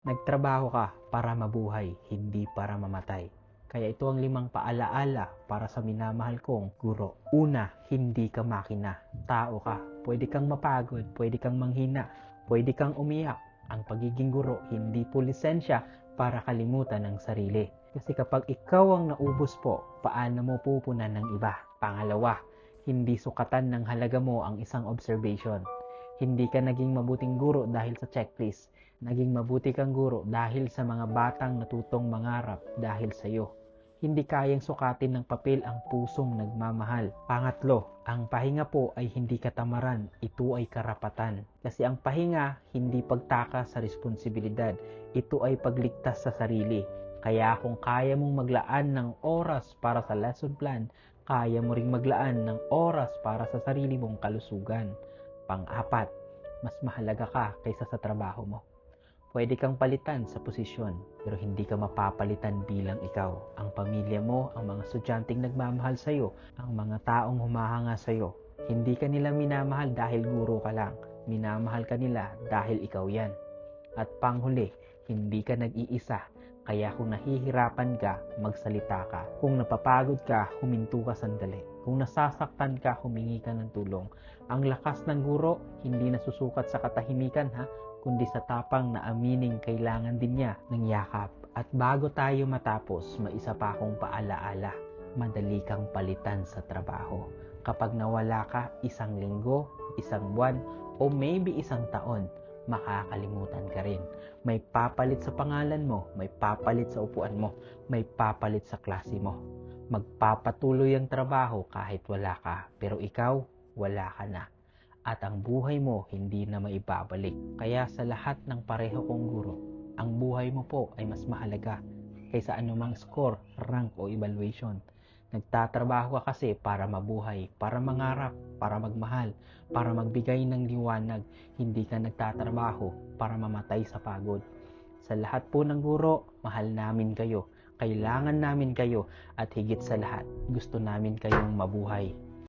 Nagtrabaho ka para mabuhay, hindi para mamatay. Kaya ito ang 5 paalaala para sa minamahal kong guro. Una, hindi ka makina. Tao ka. Pwede kang mapagod, pwede kang manghina, pwede kang umiyak. Ang pagiging guro, hindi po lisensya para kalimutan ang sarili. Kasi kapag ikaw ang naubos po, paano mo pupunan ng iba? Pangalawa, hindi sukatan ng halaga mo ang isang observation. Hindi ka naging mabuting guro dahil sa checklist. Naging mabuti kang guro dahil sa mga batang natutong mangarap dahil sa iyo. Hindi kayang sukatin ng papel ang pusong nagmamahal. Pangatlo, ang pahinga po ay hindi katamaran, ito ay karapatan. Kasi ang pahinga, hindi pagtakas sa responsibilidad, ito ay pagligtas sa sarili. Kaya kung kaya mong maglaan ng oras para sa lesson plan, kaya mo ring maglaan ng oras para sa sarili mong kalusugan. Pang-apat, mas mahalaga ka kaysa sa trabaho mo. Pwede kang palitan sa posisyon, pero hindi ka mapapalitan bilang ikaw. Ang pamilya mo, ang mga estudyanteng nagmamahal sa'yo, ang mga taong humahanga sa'yo. Hindi ka nila minamahal dahil guro ka lang. Minamahal ka nila dahil ikaw yan. At panghuli, hindi ka nag-iisa. Kaya kung nahihirapan ka, magsalita ka. Kung napapagod ka, huminto ka sandali. Kung nasasaktan ka, humingi ka ng tulong. Ang lakas ng guro, hindi nasusukat sa katahimikan kundi sa tapang na amining kailangan din niya ng yakap. At bago tayo matapos, may isa pa akong paalaala. Madali kang palitan sa trabaho. Kapag nawala ka 1 linggo, 1 buwan, o maybe 1 taon, makakalimutan ka rin. May papalit sa pangalan mo, may papalit sa upuan mo, may papalit sa klase mo. Magpapatuloy ang trabaho kahit wala ka, pero ikaw, wala ka na. At ang buhay mo hindi na maibabalik. Kaya sa lahat ng pareho kong guro, ang buhay mo po ay mas mahalaga kaysa anumang score, rank o evaluation. Nagtatrabaho ka kasi para mabuhay, para mangarap, para magmahal, para magbigay ng liwanag. Hindi ka nagtatrabaho para mamatay sa pagod. Sa lahat po ng guro, mahal namin kayo. Kailangan namin kayo at higit sa lahat, gusto namin kayong mabuhay.